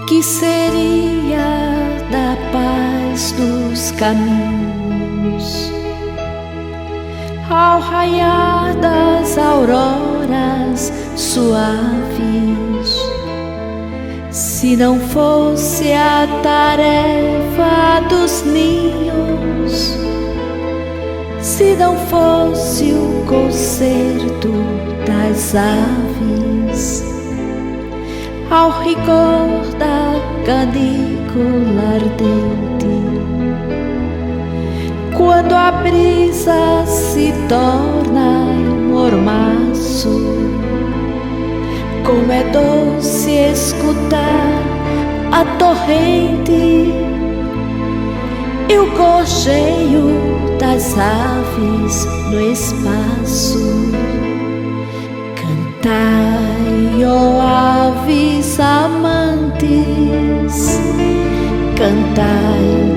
Que seria da paz dos caminhos ao raiar das auroras suaves, se não fosse a tarefa dos ninhos, se não fosse o concerto das aves, ao rigor da canícula ardente, quando a brisa se torna em mormaço, como é doce escutar a torrente e o gorjeio das aves no espaço. Cantai, ó aves amantes, cantai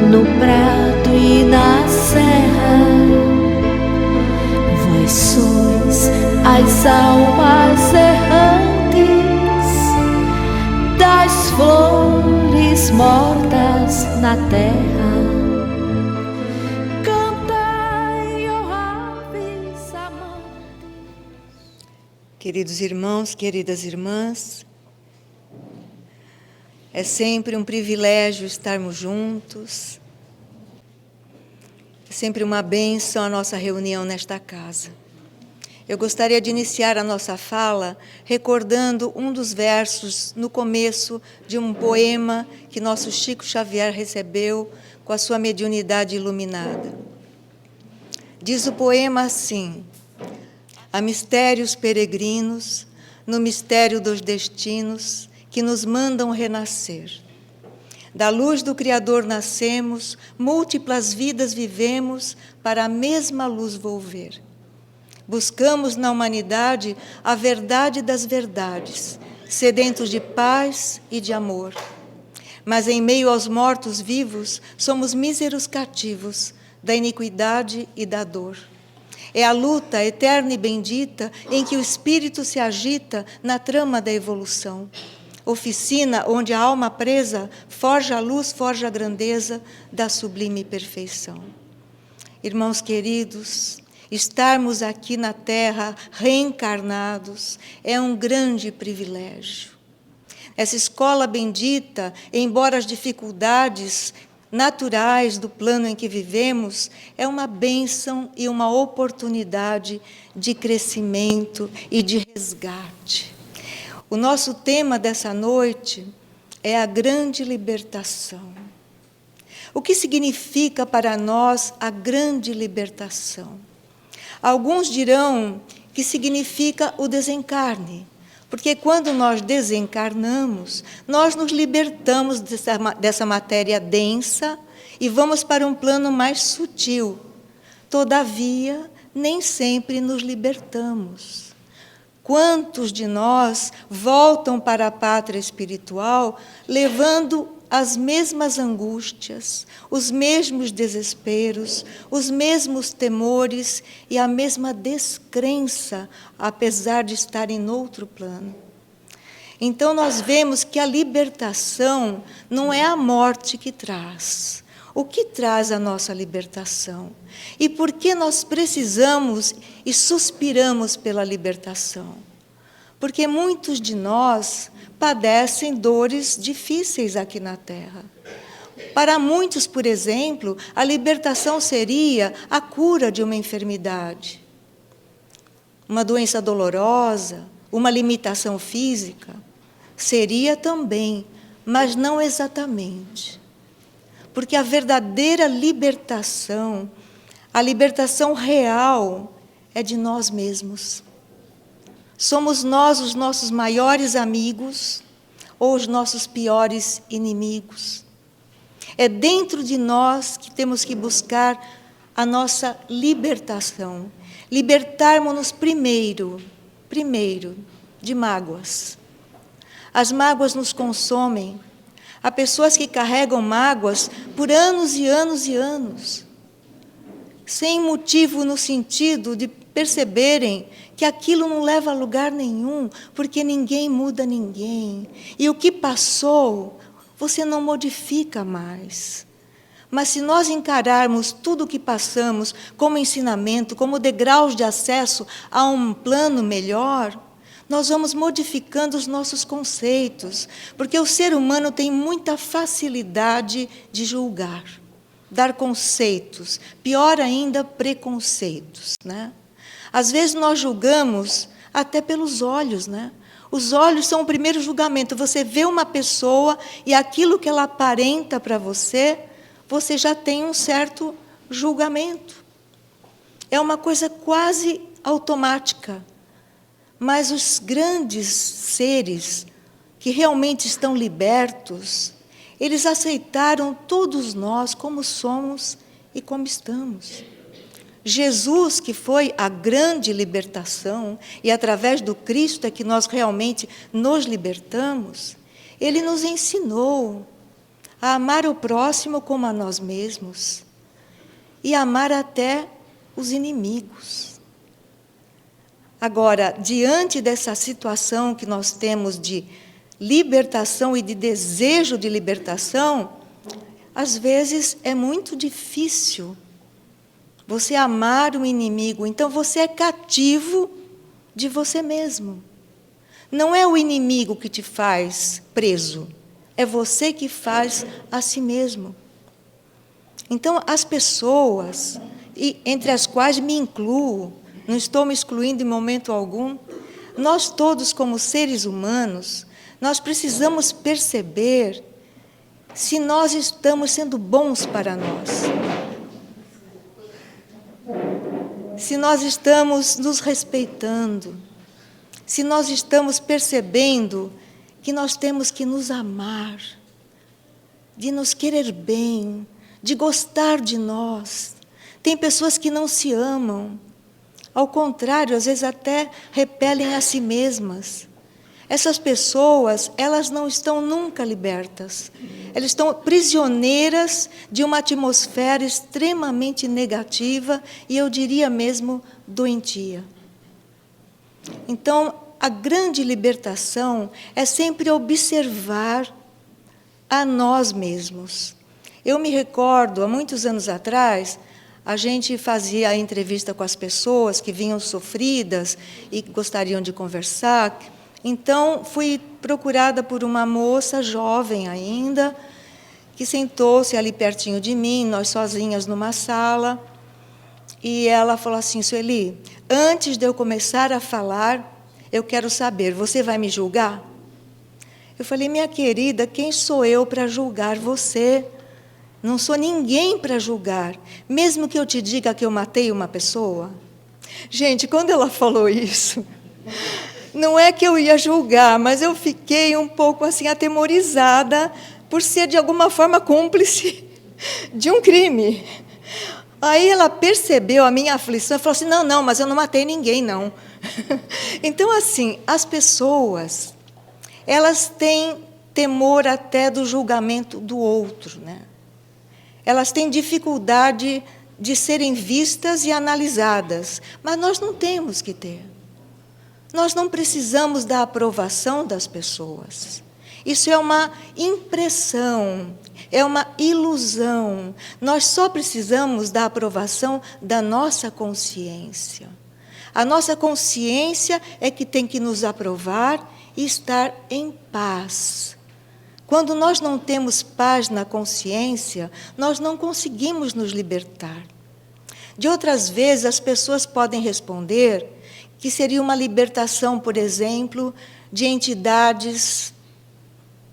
no prado e na serra. Vós sois as almas errantes das flores mortas na terra. Cantai, ó aves amantes. Queridos irmãos, queridas irmãs, é sempre um privilégio estarmos juntos. É sempre uma bênção a nossa reunião nesta casa. Eu gostaria de iniciar a nossa fala recordando um dos versos no começo de um poema que nosso Chico Xavier recebeu com a sua mediunidade iluminada. Diz o poema assim: há mistérios peregrinos no mistério dos destinos que nos mandam renascer. Da luz do Criador nascemos, múltiplas vidas vivemos, para a mesma luz volver. Buscamos na humanidade a verdade das verdades, sedentos de paz e de amor. Mas em meio aos mortos vivos, somos míseros cativos da iniquidade e da dor. É a luta eterna e bendita em que o espírito se agita na trama da evolução. Oficina onde a alma presa forja a luz, forja a grandeza da sublime perfeição. Irmãos queridos, estarmos aqui na Terra reencarnados é um grande privilégio. Essa escola bendita, embora as dificuldades naturais do plano em que vivemos, é uma bênção e uma oportunidade de crescimento e de resgate. O nosso tema dessa noite é a grande libertação. O que significa para nós a grande libertação? Alguns dirão que significa o desencarne, porque quando nós desencarnamos, nós nos libertamos dessa matéria densa e vamos para um plano mais sutil. Todavia, nem sempre nos libertamos. Quantos de nós voltam para a pátria espiritual levando as mesmas angústias, os mesmos desesperos, os mesmos temores e a mesma descrença, apesar de estarem em outro plano? Então nós vemos que a libertação não é a morte que traz. O que traz a nossa libertação? E por que nós precisamos e suspiramos pela libertação? Porque muitos de nós padecem dores difíceis aqui na Terra. Para muitos, por exemplo, a libertação seria a cura de uma enfermidade, uma doença dolorosa, uma limitação física. Seria também, mas não exatamente. Porque a verdadeira libertação, a libertação real, é de nós mesmos. Somos nós os nossos maiores amigos ou os nossos piores inimigos. É dentro de nós que temos que buscar a nossa libertação. Libertarmos-nos primeiro de mágoas. As mágoas nos consomem. Há pessoas que carregam mágoas por anos e anos e anos, sem motivo no sentido de perceberem que aquilo não leva a lugar nenhum, porque ninguém muda ninguém. E o que passou, você não modifica mais. Mas se nós encararmos tudo o que passamos como ensinamento, como degraus de acesso a um plano melhor, nós vamos modificando os nossos conceitos, porque o ser humano tem muita facilidade de julgar, dar conceitos, pior ainda, preconceitos, né? Às vezes nós julgamos até pelos olhos, né? Os olhos são o primeiro julgamento. Você vê uma pessoa e aquilo que ela aparenta para você, você já tem um certo julgamento. É uma coisa quase automática. Mas os grandes seres que realmente estão libertos, eles aceitaram todos nós como somos e como estamos. Jesus, que foi a grande libertação, e através do Cristo é que nós realmente nos libertamos, ele nos ensinou a amar o próximo como a nós mesmos e amar até os inimigos. Agora, diante dessa situação que nós temos de libertação e de desejo de libertação, às vezes é muito difícil você amar o inimigo. Então você é cativo de você mesmo. Não é o inimigo que te faz preso, é você que faz a si mesmo. Então as pessoas, e entre as quais me incluo, não estou me excluindo em momento algum, nós todos como seres humanos, nós precisamos perceber se nós estamos sendo bons para nós. Se nós estamos nos respeitando, se nós estamos percebendo que nós temos que nos amar, de nos querer bem, de gostar de nós. Tem pessoas que não se amam, ao contrário, às vezes até repelem a si mesmas. Essas pessoas, elas não estão nunca libertas. Elas estão prisioneiras de uma atmosfera extremamente negativa e eu diria mesmo doentia. Então, a grande libertação é sempre observar a nós mesmos. Eu me recordo, há muitos anos atrás, a gente fazia a entrevista com as pessoas que vinham sofridas e gostariam de conversar. Então, fui procurada por uma moça jovem ainda, que sentou-se ali pertinho de mim, nós sozinhas numa sala, e ela falou assim: Sueli, antes de eu começar a falar, eu quero saber, você vai me julgar? Eu falei: minha querida, quem sou eu para julgar você? Não sou ninguém para julgar, mesmo que eu te diga que eu matei uma pessoa. Gente, quando ela falou isso, não é que eu ia julgar, mas eu fiquei um pouco assim atemorizada por ser de alguma forma cúmplice de um crime. Aí ela percebeu a minha aflição e falou assim: não, mas eu não matei ninguém, não. Então, assim, as pessoas, elas têm temor até do julgamento do outro, né? Elas têm dificuldade de serem vistas e analisadas, mas nós não temos que ter. Nós não precisamos da aprovação das pessoas. Isso é uma impressão, é uma ilusão. Nós só precisamos da aprovação da nossa consciência. A nossa consciência é que tem que nos aprovar e estar em paz. Quando nós não temos paz na consciência, nós não conseguimos nos libertar. De outras vezes, as pessoas podem responder que seria uma libertação, por exemplo, de entidades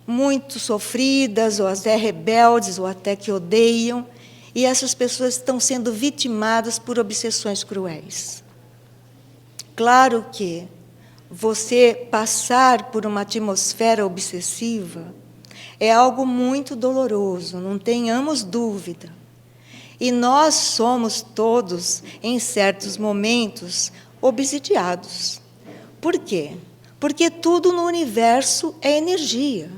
muito sofridas, ou até rebeldes, ou até que odeiam, e essas pessoas estão sendo vitimadas por obsessões cruéis. Claro que você passar por uma atmosfera obsessiva é algo muito doloroso, não tenhamos dúvida. E nós somos todos, em certos momentos, obsidiados. Por quê? Porque tudo no universo é energia.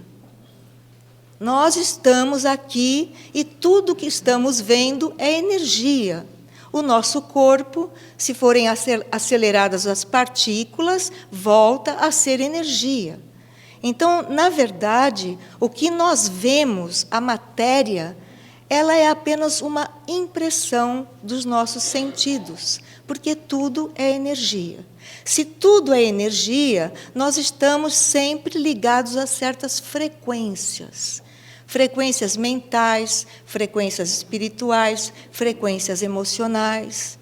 Nós estamos aqui e tudo que estamos vendo é energia. O nosso corpo, se forem aceleradas as partículas, volta a ser energia. Então, na verdade, o que nós vemos, a matéria, ela é apenas uma impressão dos nossos sentidos, porque tudo é energia. Se tudo é energia, nós estamos sempre ligados a certas frequências. Frequências mentais, frequências espirituais, frequências emocionais.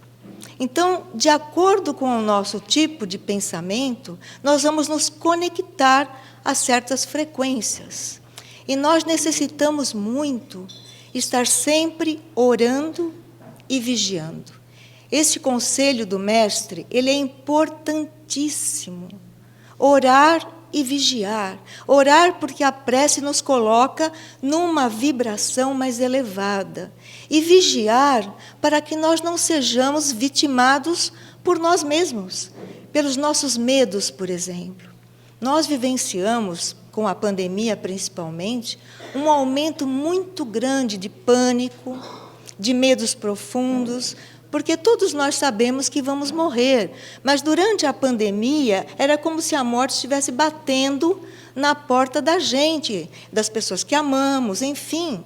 Então, de acordo com o nosso tipo de pensamento, nós vamos nos conectar a certas frequências. E nós necessitamos muito estar sempre orando e vigiando. Este conselho do mestre, ele é importantíssimo. Orar e vigiar. Orar porque a prece nos coloca numa vibração mais elevada. E vigiar para que nós não sejamos vitimados por nós mesmos, pelos nossos medos, por exemplo. Nós vivenciamos, com a pandemia principalmente, um aumento muito grande de pânico, de medos profundos, porque todos nós sabemos que vamos morrer. Mas durante a pandemia, era como se a morte estivesse batendo na porta da gente, das pessoas que amamos, enfim.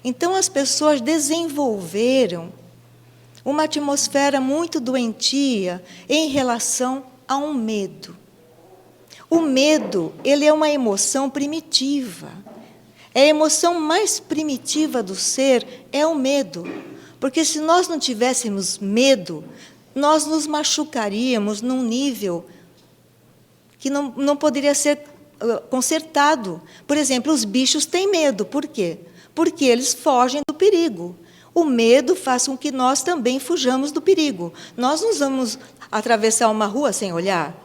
Então, as pessoas desenvolveram uma atmosfera muito doentia em relação a um medo. O medo, ele é uma emoção primitiva. A emoção mais primitiva do ser é o medo. Porque se nós não tivéssemos medo, nós nos machucaríamos num nível que não poderia ser consertado. Por exemplo, os bichos têm medo. Por quê? Porque eles fogem do perigo. O medo faz com que nós também fujamos do perigo. Nós não vamos atravessar uma rua sem olhar.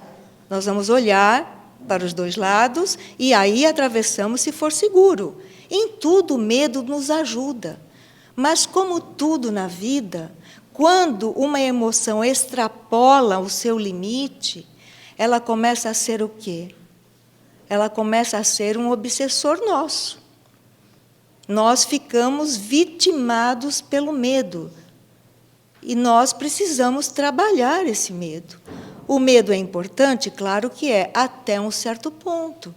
Nós vamos olhar para os dois lados e aí atravessamos se for seguro. Em tudo, o medo nos ajuda. Mas, como tudo na vida, quando uma emoção extrapola o seu limite, ela começa a ser o quê? Ela começa a ser um obsessor nosso. Nós ficamos vitimados pelo medo. E nós precisamos trabalhar esse medo. O medo é importante? Claro que é, até um certo ponto.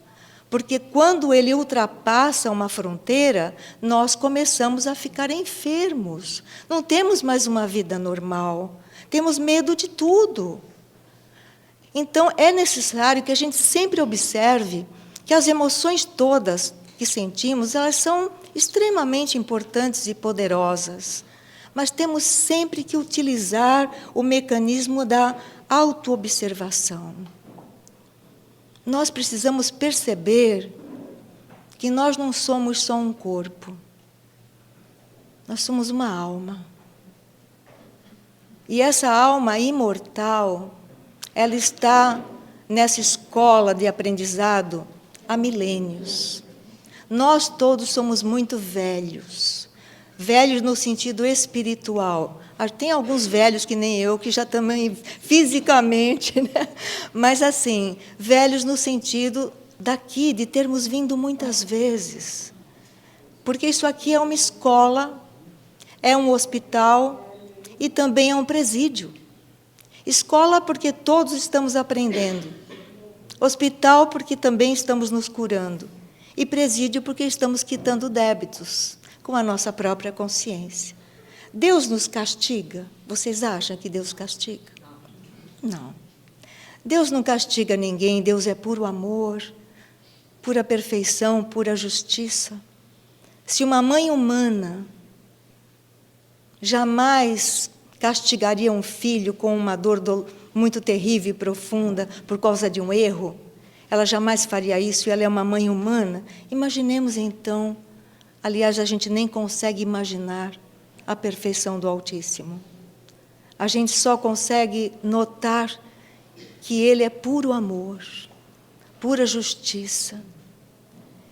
Porque quando ele ultrapassa uma fronteira, nós começamos a ficar enfermos. Não temos mais uma vida normal. Temos medo de tudo. Então, é necessário que a gente sempre observe que as emoções todas que sentimos, elas são extremamente importantes e poderosas. Mas temos sempre que utilizar o mecanismo da autoobservação. Nós precisamos perceber que nós não somos só um corpo. Nós somos uma alma. E essa alma imortal, ela está nessa escola de aprendizado há milênios. Nós todos somos muito velhos. Velhos no sentido espiritual. Tem alguns velhos que nem eu, que já também fisicamente, né? Mas assim, velhos no sentido daqui, de termos vindo muitas vezes. Porque isso aqui é uma escola, é um hospital e também é um presídio. Escola porque todos estamos aprendendo. Hospital porque também estamos nos curando. E presídio porque estamos quitando débitos com a nossa própria consciência. Deus nos castiga? Vocês acham que Deus castiga? Não. Deus não castiga ninguém, Deus é puro amor, pura perfeição, pura justiça. Se uma mãe humana jamais castigaria um filho com uma dor muito terrível e profunda por causa de um erro, ela jamais faria isso e ela é uma mãe humana. Imaginemos então, aliás, a gente nem consegue imaginar a perfeição do Altíssimo. A gente só consegue notar que Ele é puro amor, pura justiça.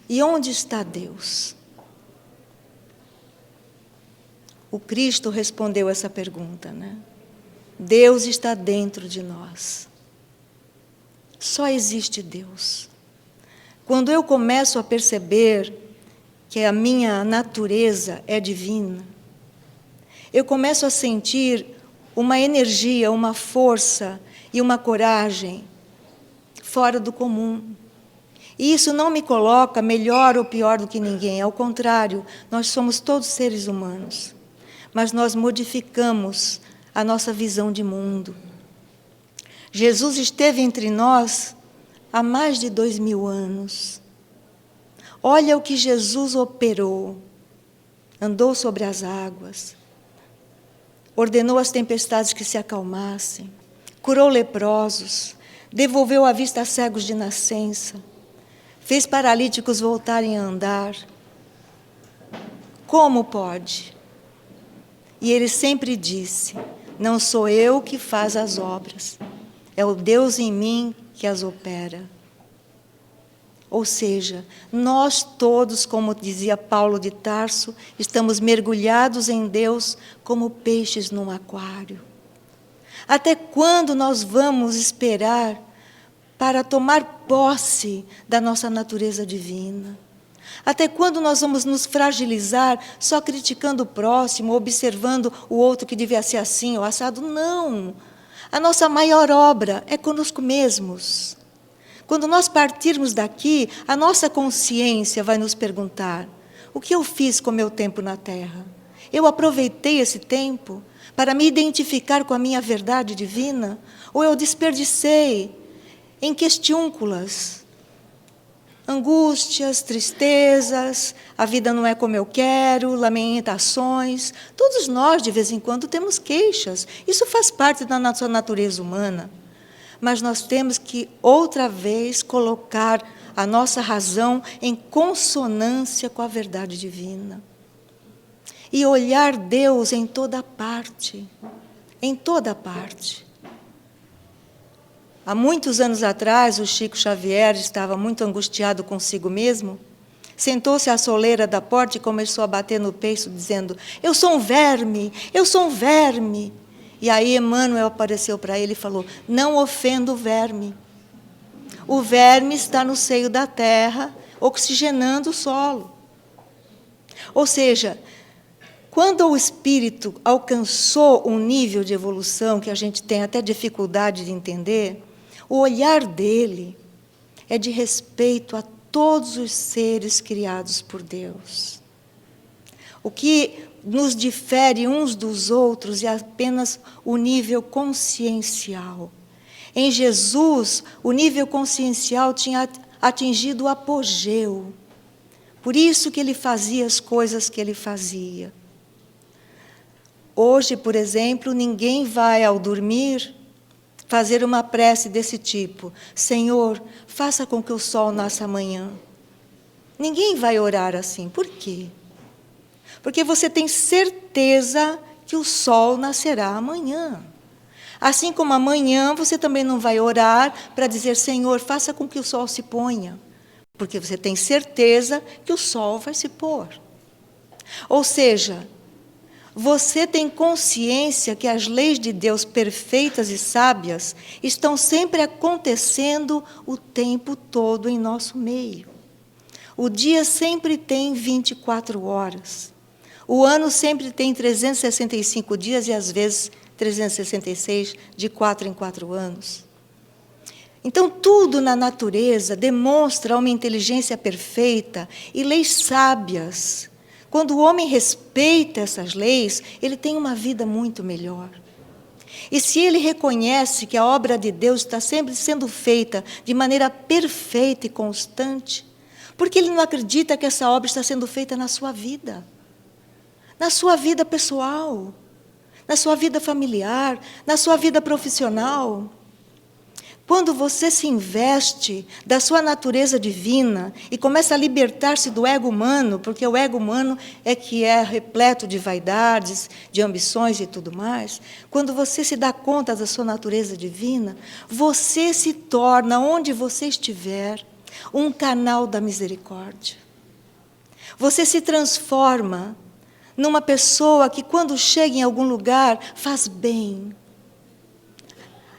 E onde está Deus? O Cristo respondeu essa pergunta, né? Deus está dentro de nós. Só existe Deus. Quando eu começo a perceber que a minha natureza é divina, eu começo a sentir uma energia, uma força e uma coragem fora do comum. E isso não me coloca melhor ou pior do que ninguém, ao contrário, nós somos todos seres humanos, mas nós modificamos a nossa visão de mundo. Jesus esteve entre nós há mais de 2000 anos. Olha o que Jesus operou. Andou sobre as águas, ordenou as tempestades que se acalmassem, curou leprosos, devolveu a vista a cegos de nascença, fez paralíticos voltarem a andar. Como pode? E ele sempre disse: não sou eu que faz as obras, é o Deus em mim que as opera. Ou seja, nós todos, como dizia Paulo de Tarso, estamos mergulhados em Deus como peixes num aquário. Até quando nós vamos esperar para tomar posse da nossa natureza divina? Até quando nós vamos nos fragilizar só criticando o próximo, observando o outro que devia ser assim ou assado? Não! A nossa maior obra é conosco mesmos. Quando nós partirmos daqui, a nossa consciência vai nos perguntar: o que eu fiz com o meu tempo na Terra? Eu aproveitei esse tempo para me identificar com a minha verdade divina? Ou eu desperdicei em questiúnculas, angústias, tristezas, a vida não é como eu quero, lamentações? Todos nós, de vez em quando, temos queixas. Isso faz parte da nossa natureza humana. Mas nós temos que, outra vez, colocar a nossa razão em consonância com a verdade divina. E olhar Deus em toda parte. Em toda parte. Há muitos anos atrás, o Chico Xavier estava muito angustiado consigo mesmo. Sentou-se à soleira da porta e começou a bater no peito, dizendo: eu sou um verme, eu sou um verme. E aí Emmanuel apareceu para ele e falou: não ofenda o verme. O verme está no seio da terra, oxigenando o solo. Ou seja, quando o espírito alcançou um nível de evolução que a gente tem até dificuldade de entender, o olhar dele é de respeito a todos os seres criados por Deus. O que nos difere uns dos outros é apenas o nível consciencial. Em Jesus, o nível consciencial tinha atingido o apogeu. Por isso que ele fazia as coisas que ele fazia. Hoje, por exemplo, ninguém vai ao dormir fazer uma prece desse tipo: Senhor, faça com que o sol nasça amanhã. Ninguém vai orar assim. Por quê? Porque você tem certeza que o sol nascerá amanhã. Assim como amanhã você também não vai orar para dizer: Senhor, faça com que o sol se ponha. Porque você tem certeza que o sol vai se pôr. Ou seja, você tem consciência que as leis de Deus perfeitas e sábias estão sempre acontecendo o tempo todo em nosso meio. O dia sempre tem 24 horas. O ano sempre tem 365 dias e, às vezes, 366, de 4 em 4 anos. Então, tudo na natureza demonstra uma inteligência perfeita e leis sábias. Quando o homem respeita essas leis, ele tem uma vida muito melhor. E se ele reconhece que a obra de Deus está sempre sendo feita de maneira perfeita e constante, porque ele não acredita que essa obra está sendo feita na sua vida? Na sua vida pessoal, na sua vida familiar, na sua vida profissional. Quando você se investe da sua natureza divina e começa a libertar-se do ego humano, porque o ego humano é que é repleto de vaidades, de ambições e tudo mais, quando você se dá conta da sua natureza divina, você se torna, onde você estiver, um canal da misericórdia. Você se transforma numa pessoa que, quando chega em algum lugar, faz bem.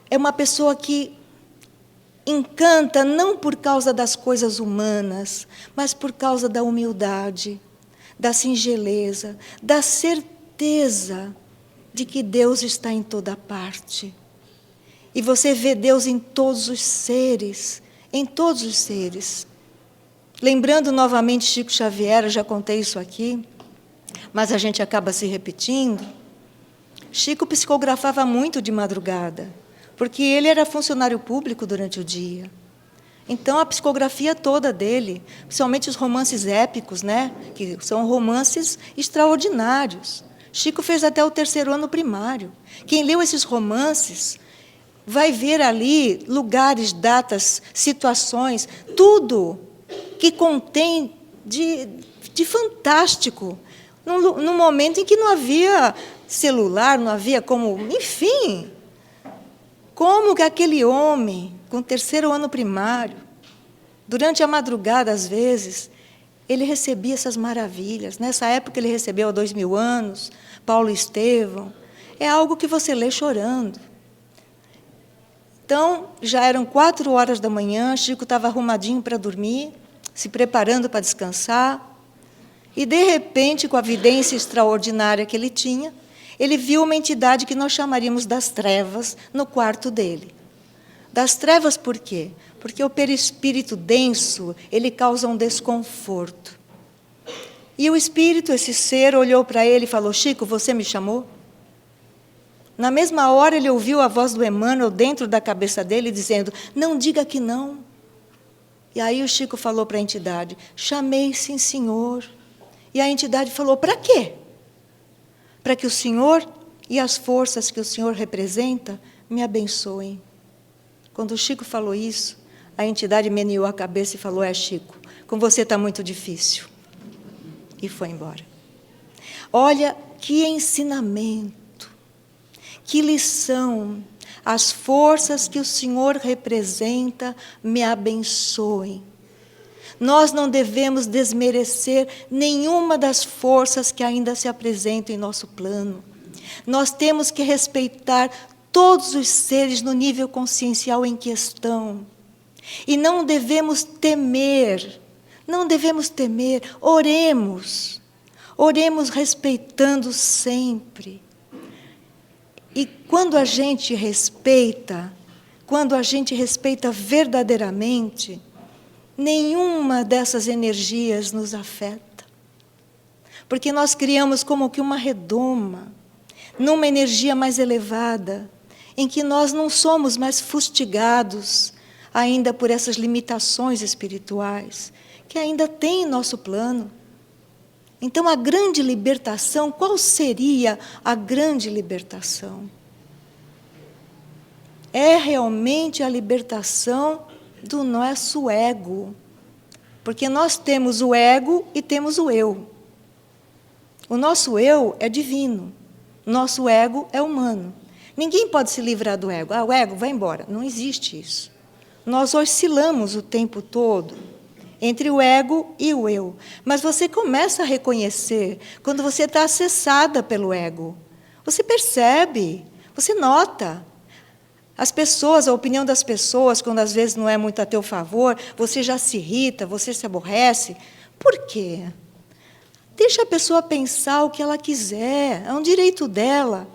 É uma pessoa que encanta não por causa das coisas humanas, mas por causa da humildade, da singeleza, da certeza de que Deus está em toda parte. E você vê Deus em todos os seres, em todos os seres. Lembrando novamente Chico Xavier, eu já contei isso aqui, mas a gente acaba se repetindo. Chico psicografava muito de madrugada, porque ele era funcionário público durante o dia. Então, a psicografia toda dele, principalmente os romances épicos, né, que são romances extraordinários. Chico fez até o 3º ano primário. Quem leu esses romances vai ver ali lugares, datas, situações, tudo que contém de fantástico. Num momento em que não havia celular, não havia como... Enfim, como que aquele homem, com o 3º ano primário, durante a madrugada, às vezes, ele recebia essas maravilhas. Nessa época, ele recebeu há 2000 anos, Paulo Estevão. É algo que você lê chorando. Então, já eram 4 horas da manhã, Chico estava arrumadinho para dormir, se preparando para descansar, e, de repente, com a vidência extraordinária que ele tinha, ele viu uma entidade que nós chamaríamos das trevas no quarto dele. Das trevas por quê? Porque o perispírito denso, ele causa um desconforto. E o espírito, esse ser, olhou para ele e falou: Chico, você me chamou? Na mesma hora, ele ouviu a voz do Emmanuel dentro da cabeça dele, dizendo: não diga que não. E aí o Chico falou para a entidade: chamei, sim, senhor. E a entidade falou: para quê? Para que o senhor e as forças que o senhor representa me abençoem. Quando o Chico falou isso, a entidade meneou a cabeça e falou: é, Chico, com você está muito difícil. E foi embora. Olha que ensinamento, que lição. As forças que o Senhor representa me abençoem. Nós não devemos desmerecer nenhuma das forças que ainda se apresentam em nosso plano. Nós temos que respeitar todos os seres no nível consciencial em que estão. E não devemos temer, oremos. Oremos respeitando sempre. E quando a gente respeita verdadeiramente, nenhuma dessas energias nos afeta. Porque nós criamos como que uma redoma, numa energia mais elevada, em que nós não somos mais fustigados ainda por essas limitações espirituais, que ainda tem em nosso plano. Então, a grande libertação, qual seria a grande libertação? É realmente a libertação do nosso ego. Porque nós temos o ego e temos o eu. O nosso eu é divino. Nosso ego é humano. Ninguém pode se livrar do ego. Ah, o ego, vai embora. Não existe isso. Nós oscilamos o tempo todo entre o ego e o eu. Mas você começa a reconhecer quando você está acessada pelo ego. Você percebe, você nota. As pessoas, a opinião das pessoas, quando às vezes não é muito a teu favor, você já se irrita, você se aborrece. Por quê? Deixa a pessoa pensar o que ela quiser, é um direito dela.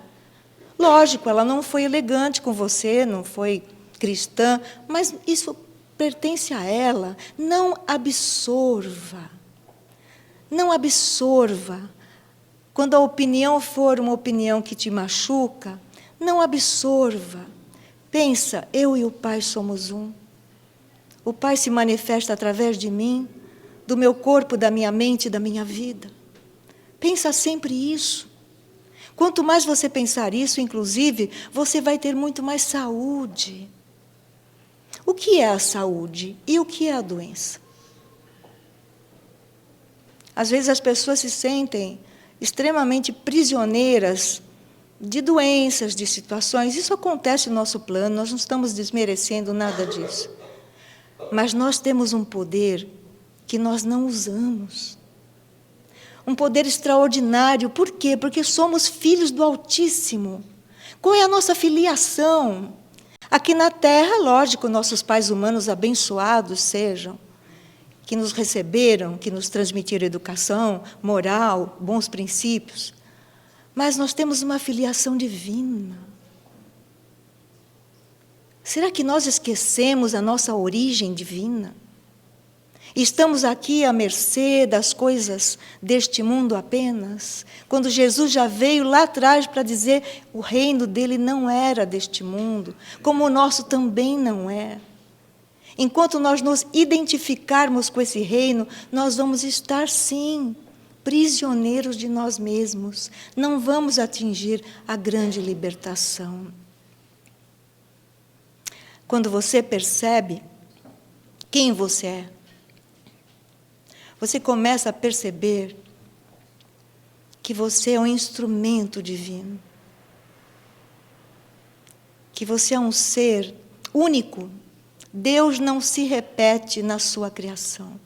Lógico, ela não foi elegante com você, não foi cristã, mas isso pertence a ela. Não absorva. Não absorva. Quando a opinião for uma opinião que te machuca, não absorva. Pensa, eu e o Pai somos um. O Pai se manifesta através de mim, do meu corpo, da minha mente, da minha vida. Pensa sempre isso. Quanto mais você pensar isso, inclusive, você vai ter muito mais saúde. O que é a saúde e o que é a doença? Às vezes as pessoas se sentem extremamente prisioneiras de doenças, de situações. Isso acontece no nosso plano, nós não estamos desmerecendo nada disso. Mas nós temos um poder que nós não usamos. Um poder extraordinário. Por quê? Porque somos filhos do Altíssimo. Qual é a nossa filiação? Aqui na Terra, lógico, nossos pais humanos abençoados sejam, que nos receberam, que nos transmitiram educação, moral, bons princípios. mas nós temos uma filiação divina. Será que nós esquecemos a nossa origem divina? Estamos aqui à mercê das coisas deste mundo apenas, quando Jesus já veio lá atrás para dizer que o reino dele não era deste mundo, como o nosso também não é. Enquanto nós nos identificarmos com esse reino, nós vamos estar, sim, prisioneiros de nós mesmos. Não vamos atingir a grande libertação. Quando você percebe quem você é, você começa a perceber que você é um instrumento divino, que você é um ser único. Deus não se repete na sua criação.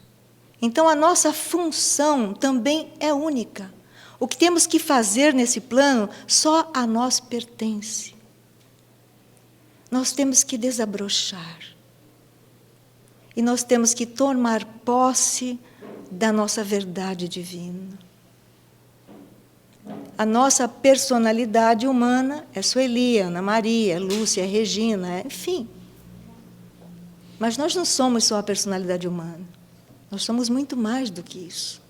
Então, a nossa função também é única. O que temos que fazer nesse plano só a nós pertence. Nós temos que desabrochar. E nós temos que tomar posse da nossa verdade divina. A nossa personalidade humana é Sueli, Ana Maria, Lúcia, Regina, enfim. Mas nós não somos só a personalidade humana. Nós somos muito mais do que isso.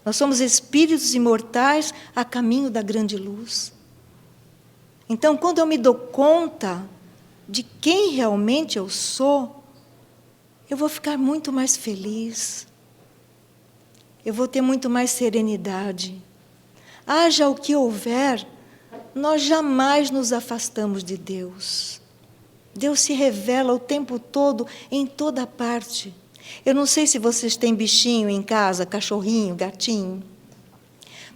Nós somos espíritos imortais a caminho da grande luz. Então, quando eu me dou conta de quem realmente eu sou, eu vou ficar muito mais feliz. Eu vou ter muito mais serenidade. Haja o que houver, nós jamais nos afastamos de Deus. Deus se revela o tempo todo, em toda parte. Eu não sei se vocês têm bichinho em casa, cachorrinho, gatinho.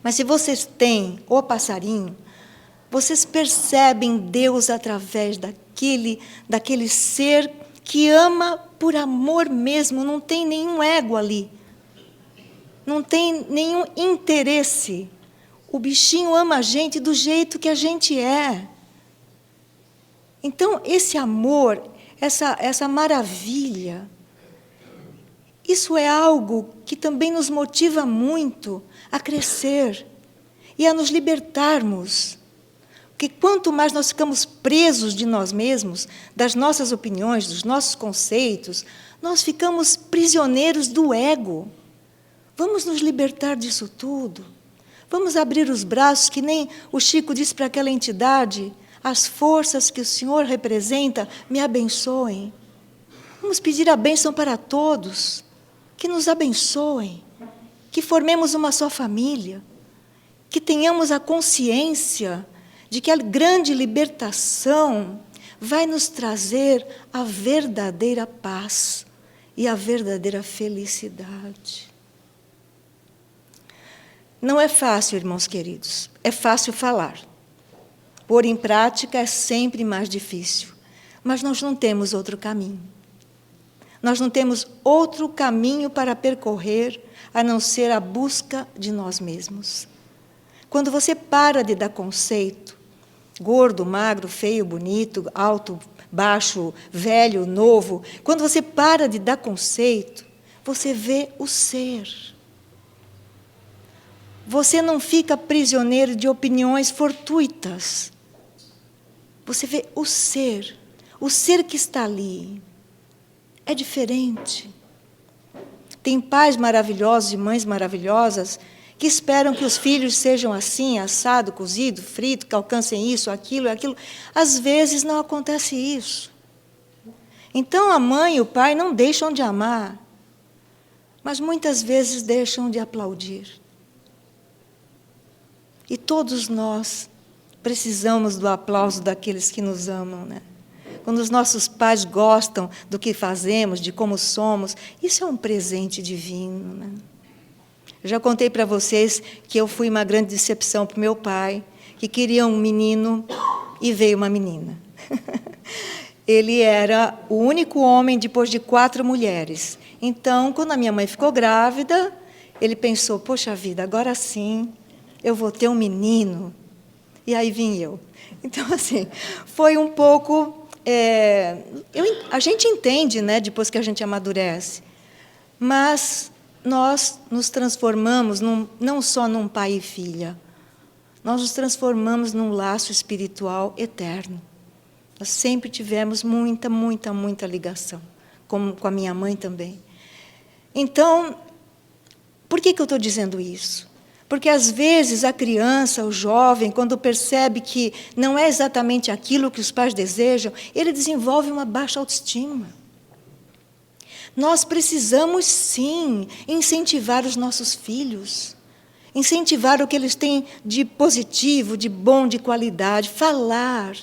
Mas se vocês têm, ou passarinho, vocês percebem Deus através daquele ser que ama por amor mesmo, não tem nenhum ego ali. Não tem nenhum interesse. O bichinho ama a gente do jeito que a gente é. Então, esse amor, essa maravilha, isso é algo que também nos motiva muito a crescer e a nos libertarmos. Porque quanto mais nós ficamos presos de nós mesmos, das nossas opiniões, dos nossos conceitos, nós ficamos prisioneiros do ego. Vamos nos libertar disso tudo. Vamos abrir os braços, que nem o Chico disse para aquela entidade: as forças que o Senhor representa me abençoem. Vamos pedir a bênção para todos, que nos abençoem, que formemos uma só família, que tenhamos a consciência de que a grande libertação vai nos trazer a verdadeira paz e a verdadeira felicidade. Não é fácil, irmãos queridos, é fácil falar. Pôr em prática é sempre mais difícil, mas nós não temos outro caminho. Nós não temos outro caminho para percorrer a não ser a busca de nós mesmos. Quando você para de dar conceito, gordo, magro, feio, bonito, alto, baixo, velho, novo, quando você para de dar conceito, você vê o ser. Você não fica prisioneiro de opiniões fortuitas. Você vê o ser que está ali. É diferente. Tem pais maravilhosos e mães maravilhosas que esperam que os filhos sejam assim, assado, cozido, frito, que alcancem isso, aquilo, aquilo. Às vezes não acontece isso. Então a mãe e o pai não deixam de amar, mas muitas vezes deixam de aplaudir. E todos nós precisamos do aplauso daqueles que nos amam, né? Quando os nossos pais gostam do que fazemos, de como somos, isso é um presente divino, né? Eu já contei para vocês que eu fui uma grande decepção para o meu pai, que queria um menino e veio uma menina. Ele era o único homem depois de 4 mulheres. Então, quando a minha mãe ficou grávida, ele pensou: poxa vida, agora sim eu vou ter um menino. E aí vim eu. Então, assim, foi um pouco... a gente entende, né, depois que a gente amadurece, mas nós nos transformamos não só num pai e filha, nós nos transformamos num laço espiritual eterno. Nós sempre tivemos muita, muita, muita ligação, como com a minha mãe também. Então, por que eu estou dizendo isso? Porque, às vezes, a criança, o jovem, quando percebe que não é exatamente aquilo que os pais desejam, ele desenvolve uma baixa autoestima. Nós precisamos, sim, incentivar os nossos filhos, incentivar o que eles têm de positivo, de bom, de qualidade, falar.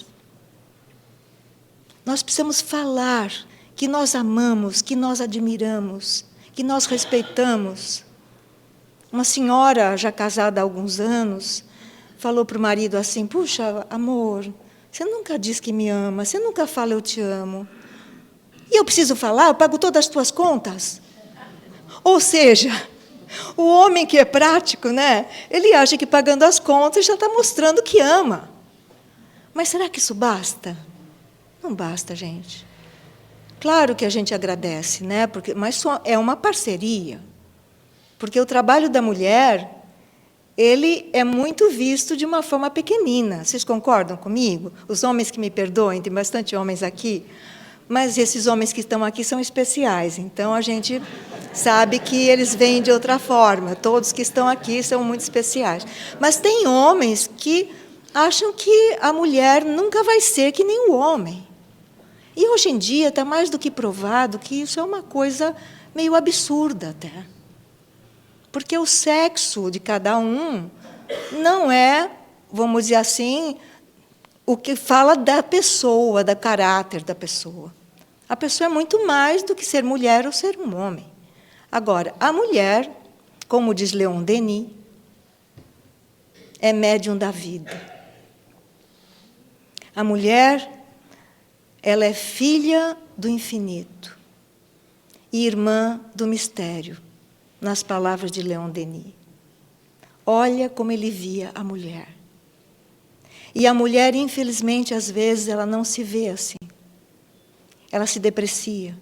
Nós precisamos falar que nós amamos, que nós admiramos, que nós respeitamos. Uma senhora, já casada há alguns anos, falou para o marido assim: puxa, amor, você nunca diz que me ama, você nunca fala eu te amo. E eu preciso falar, eu pago todas as tuas contas. Ou seja, o homem que é prático, né? Ele acha que pagando as contas já está mostrando que ama. Mas será que isso basta? Não basta, gente. Claro que a gente agradece, né? Mas é uma parceria. Porque o trabalho da mulher, ele é muito visto de uma forma pequenina. Vocês concordam comigo? Os homens que me perdoem, tem bastante homens aqui, mas esses homens que estão aqui são especiais. Então, a gente sabe que eles vêm de outra forma. Todos que estão aqui são muito especiais. Mas tem homens que acham que a mulher nunca vai ser que nem o homem. E, hoje em dia, está mais do que provado que isso é uma coisa meio absurda até. Porque o sexo de cada um não é, vamos dizer assim, o que fala da pessoa, do caráter da pessoa. A pessoa é muito mais do que ser mulher ou ser um homem. Agora, a mulher, como diz Leon Denis, é médium da vida. A mulher, ela é filha do infinito e irmã do mistério. Nas palavras de Leon Denis. Olha como ele via a mulher. E a mulher, infelizmente, às vezes, ela não se vê assim. Ela se deprecia.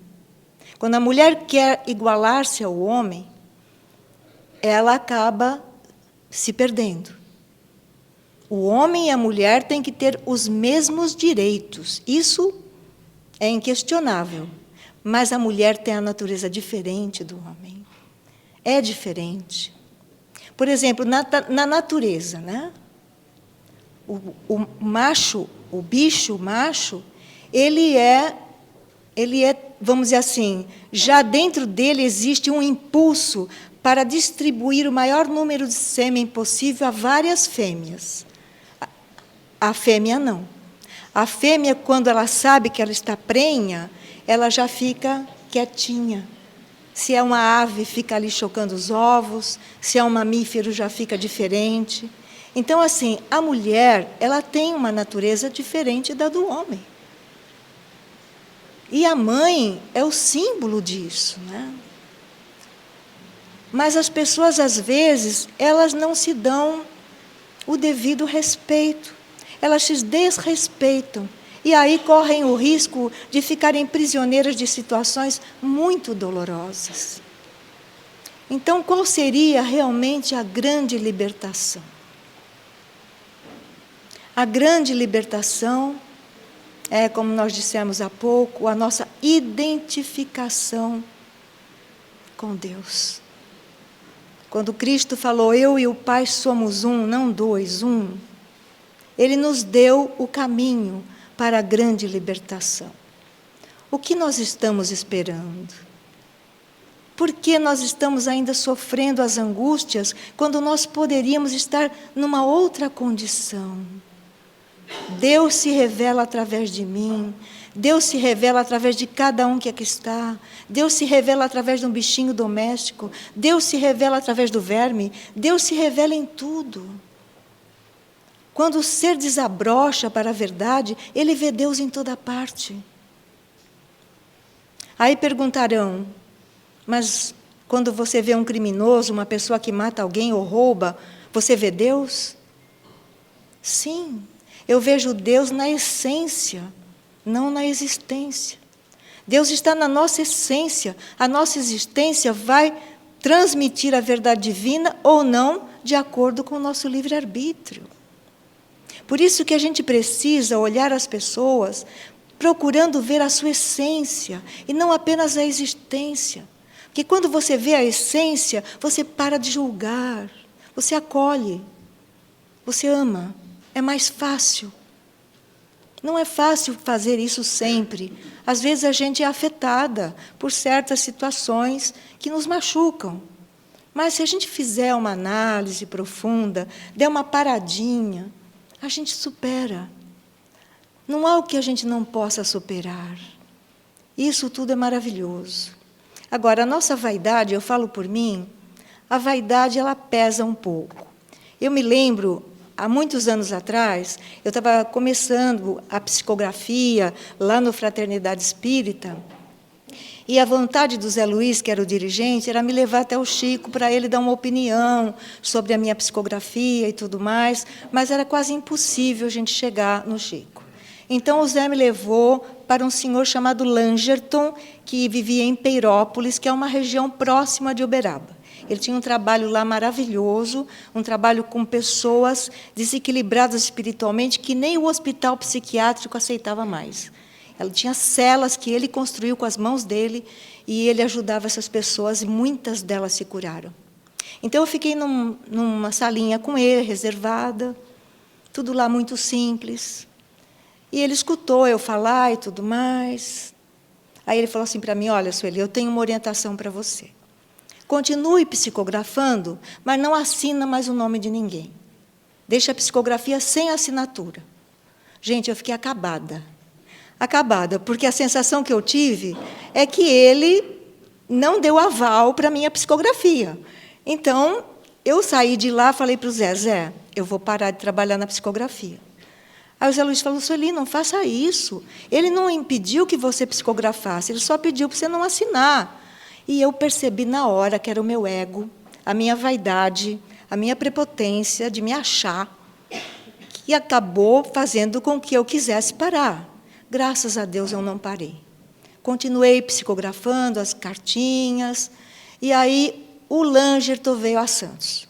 Quando a mulher quer igualar-se ao homem, ela acaba se perdendo. O homem e a mulher têm que ter os mesmos direitos. Isso é inquestionável. Mas a mulher tem a natureza diferente do homem. É diferente. Por exemplo, na natureza, né? O macho, o bicho macho, ele é, vamos dizer assim, já dentro dele existe um impulso para distribuir o maior número de sêmen possível a várias fêmeas. A fêmea não. A fêmea, quando ela sabe que ela está prenha, ela já fica quietinha. Se é uma ave, fica ali chocando os ovos. Se é um mamífero, já fica diferente. Então, assim, a mulher, ela tem uma natureza diferente da do homem. E a mãe é o símbolo disso, né? Mas as pessoas, às vezes, elas não se dão o devido respeito. Elas se desrespeitam. E aí correm o risco de ficarem prisioneiras de situações muito dolorosas. Então, qual seria realmente a grande libertação? A grande libertação é, como nós dissemos há pouco, a nossa identificação com Deus. Quando Cristo falou, eu e o Pai somos um, não dois, um, Ele nos deu o caminho para a grande libertação. O que nós estamos esperando? Por que nós estamos ainda sofrendo as angústias quando nós poderíamos estar numa outra condição? Deus se revela através de mim, Deus se revela através de cada um que aqui está, Deus se revela através de um bichinho doméstico, Deus se revela através do verme, Deus se revela em tudo. Quando o ser desabrocha para a verdade, ele vê Deus em toda parte. Aí perguntarão, mas quando você vê um criminoso, uma pessoa que mata alguém ou rouba, você vê Deus? Sim, eu vejo Deus na essência, não na existência. Deus está na nossa essência. A nossa existência vai transmitir a verdade divina ou não, de acordo com o nosso livre-arbítrio. Por isso que a gente precisa olhar as pessoas procurando ver a sua essência e não apenas a existência. Porque quando você vê a essência, você para de julgar, você acolhe, você ama. É mais fácil. Não é fácil fazer isso sempre. Às vezes a gente é afetada por certas situações que nos machucam. Mas se a gente fizer uma análise profunda, der uma paradinha, a gente supera. Não há o que a gente não possa superar. Isso tudo é maravilhoso. Agora, a nossa vaidade, eu falo por mim, a vaidade ela pesa um pouco. Eu me lembro, há muitos anos atrás, eu estava começando a psicografia lá no Fraternidade Espírita, e a vontade do Zé Luiz, que era o dirigente, era me levar até o Chico para ele dar uma opinião sobre a minha psicografia e tudo mais, mas era quase impossível a gente chegar no Chico. Então, o Zé me levou para um senhor chamado Langerton, que vivia em Peirópolis, que é uma região próxima de Uberaba. Ele tinha um trabalho lá maravilhoso, um trabalho com pessoas desequilibradas espiritualmente, que nem o hospital psiquiátrico aceitava mais. Ela tinha celas que ele construiu com as mãos dele, e ele ajudava essas pessoas, e muitas delas se curaram. Então, eu fiquei numa salinha com ele, reservada, tudo lá muito simples. E ele escutou eu falar e tudo mais. Aí ele falou assim para mim, olha, Sueli, eu tenho uma orientação para você. Continue psicografando, mas não assina mais o nome de ninguém. Deixa a psicografia sem assinatura. Gente, eu fiquei acabada. Acabada, porque a sensação que eu tive é que ele não deu aval para a minha psicografia. Então, eu saí de lá e falei para o Zé, eu vou parar de trabalhar na psicografia. Aí o Zé Luiz falou, Sueli, não faça isso. Ele não impediu que você psicografasse, ele só pediu para você não assinar. E eu percebi na hora que era o meu ego, a minha vaidade, a minha prepotência de me achar, que acabou fazendo com que eu quisesse parar. Graças a Deus eu não parei. Continuei psicografando as cartinhas, e aí o Langerton veio a Santos.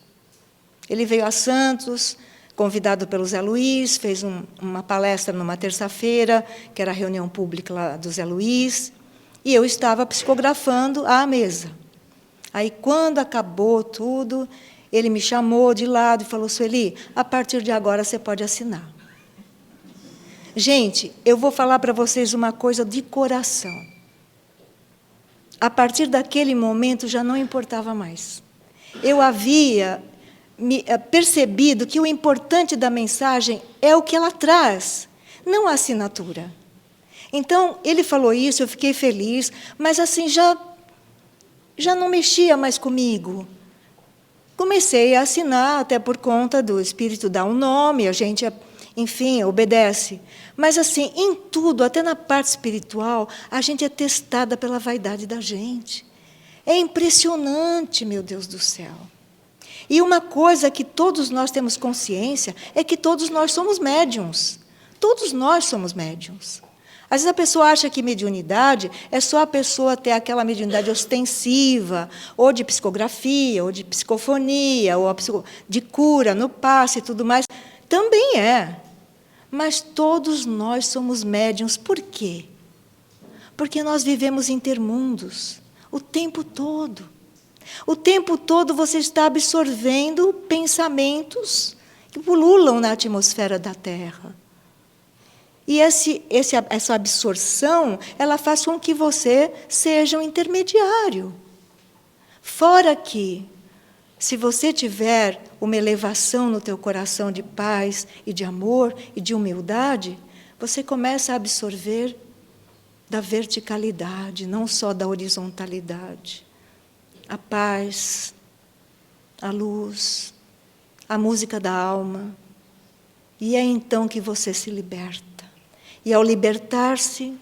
Ele veio a Santos, convidado pelo Zé Luiz, fez uma palestra numa terça-feira, que era a reunião pública lá do Zé Luiz, e eu estava psicografando à mesa. Aí, quando acabou tudo, ele me chamou de lado e falou, Sueli, a partir de agora você pode assinar. Gente, eu vou falar para vocês uma coisa de coração. A partir daquele momento, já não importava mais. Eu havia percebido que o importante da mensagem é o que ela traz, não a assinatura. Então, ele falou isso, eu fiquei feliz, mas assim, já não mexia mais comigo. Comecei a assinar, até por conta do Espírito dar um nome, a gente, enfim, obedece. Mas, assim, em tudo, até na parte espiritual, a gente é testada pela vaidade da gente. É impressionante, meu Deus do céu. E uma coisa que todos nós temos consciência é que todos nós somos médiuns. Todos nós somos médiuns. Às vezes a pessoa acha que mediunidade é só a pessoa ter aquela mediunidade ostensiva, ou de psicografia, ou de psicofonia, ou de cura no passe e tudo mais. Também é. Mas todos nós somos médiuns. Por quê? Porque nós vivemos intermundos o tempo todo. O tempo todo você está absorvendo pensamentos que pululam na atmosfera da Terra. E essa absorção, ela faz com que você seja um intermediário. Fora que, se você tiver uma elevação no teu coração de paz e de amor e de humildade, você começa a absorver da verticalidade, não só da horizontalidade. A paz, a luz, a música da alma. E é então que você se liberta. E ao libertar-se,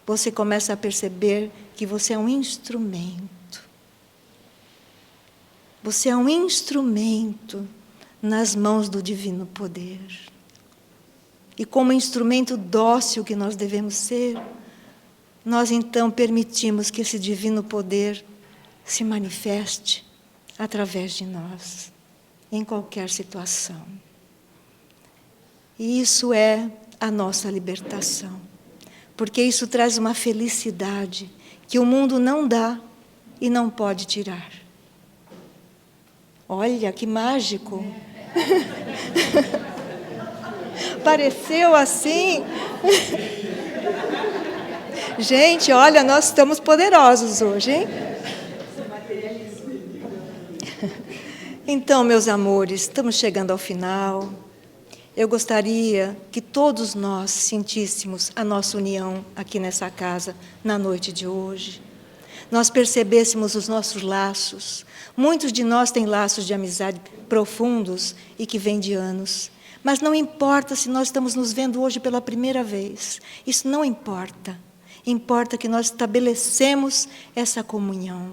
você começa a perceber que você é um instrumento. Você é um instrumento nas mãos do divino poder. E como instrumento dócil que nós devemos ser, nós então permitimos que esse divino poder se manifeste através de nós, em qualquer situação. E isso é a nossa libertação. Porque isso traz uma felicidade que o mundo não dá e não pode tirar. Olha, que mágico! Pareceu assim? Gente, olha, nós estamos poderosos hoje, hein? Então, meus amores, estamos chegando ao final. Eu gostaria que todos nós sentíssemos a nossa união aqui nessa casa na noite de hoje. Nós percebêssemos os nossos laços. Muitos de nós têm laços de amizade profundos e que vêm de anos. Mas não importa se nós estamos nos vendo hoje pela primeira vez. Isso não importa. Importa que nós estabelecemos essa comunhão.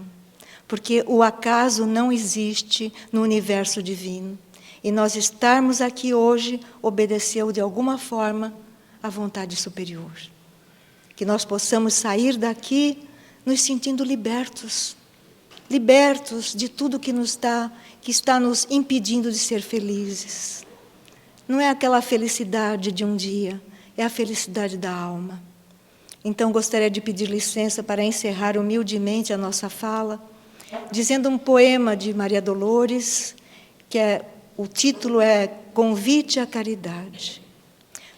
Porque o acaso não existe no universo divino. E nós estarmos aqui hoje obedeceu de alguma forma à vontade superior. Que nós possamos sair daqui nos sentindo libertos. Libertos de tudo que está nos impedindo de ser felizes. Não é aquela felicidade de um dia, é a felicidade da alma. Então, gostaria de pedir licença para encerrar humildemente a nossa fala, dizendo um poema de Maria Dolores, o título é Convite à Caridade.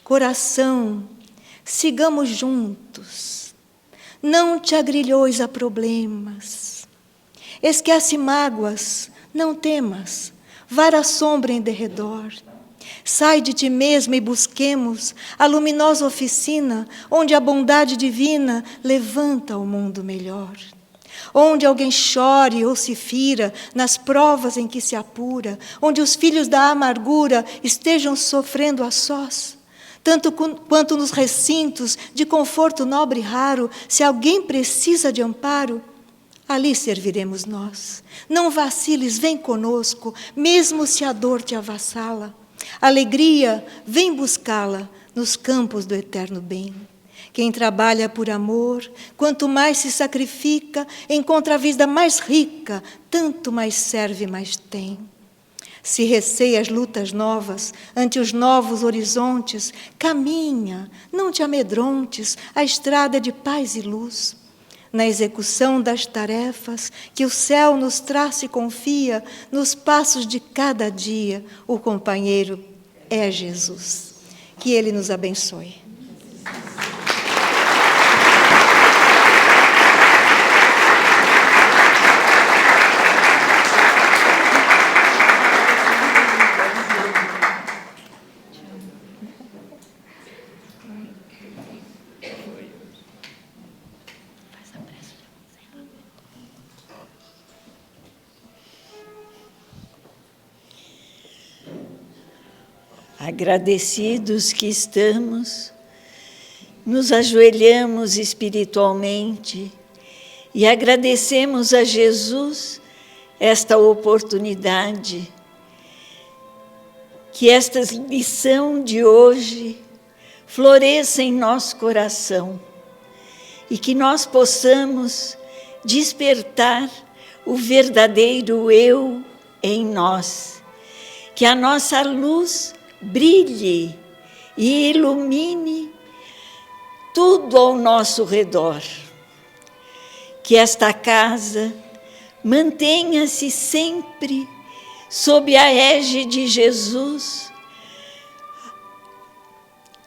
Coração, sigamos juntos, não te agrilhoes a problemas, esquece mágoas, não temas, vara sombra em derredor. Sai de ti mesmo e busquemos a luminosa oficina onde a bondade divina levanta o mundo melhor. Onde alguém chore ou se fira nas provas em que se apura, onde os filhos da amargura estejam sofrendo a sós. Tanto quanto nos recintos de conforto nobre e raro, se alguém precisa de amparo, ali serviremos nós. Não vaciles, vem conosco, mesmo se a dor te avassala. Alegria, vem buscá-la nos campos do eterno bem. Quem trabalha por amor, quanto mais se sacrifica, encontra a vida mais rica, tanto mais serve, mais tem. Se receia as lutas novas, ante os novos horizontes, caminha, não te amedrontes, a estrada de paz e luz. Na execução das tarefas que o céu nos traça e confia, nos passos de cada dia, o companheiro é Jesus. Que Ele nos abençoe. Agradecidos que estamos, nos ajoelhamos espiritualmente e agradecemos a Jesus esta oportunidade, que esta lição de hoje floresça em nosso coração e que nós possamos despertar o verdadeiro eu em nós, que a nossa luz brilhe e ilumine tudo ao nosso redor. Que esta casa mantenha-se sempre sob a égide de Jesus,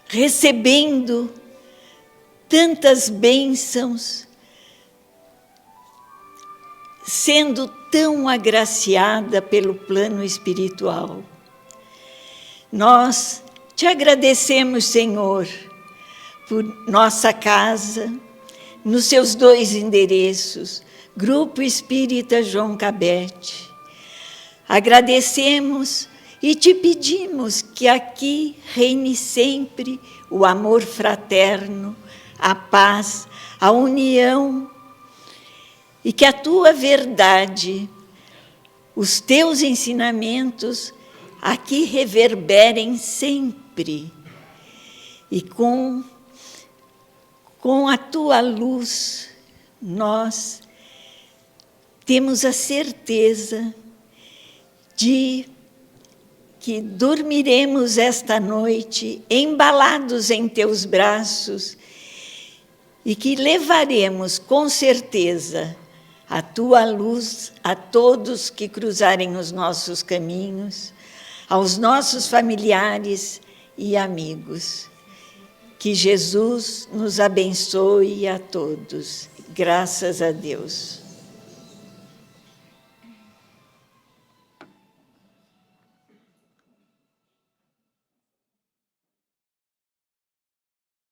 recebendo tantas bênçãos, sendo tão agraciada pelo plano espiritual. Nós te agradecemos, Senhor, por nossa casa, nos seus 2 endereços, Grupo Espírita João Cabete. Agradecemos e te pedimos que aqui reine sempre o amor fraterno, a paz, a união, e que a tua verdade, os teus ensinamentos, aqui reverberem sempre, e com a tua luz, nós temos a certeza de que dormiremos esta noite embalados em teus braços e que levaremos com certeza a tua luz a todos que cruzarem os nossos caminhos, aos nossos familiares e amigos. Que Jesus nos abençoe a todos. Graças a Deus.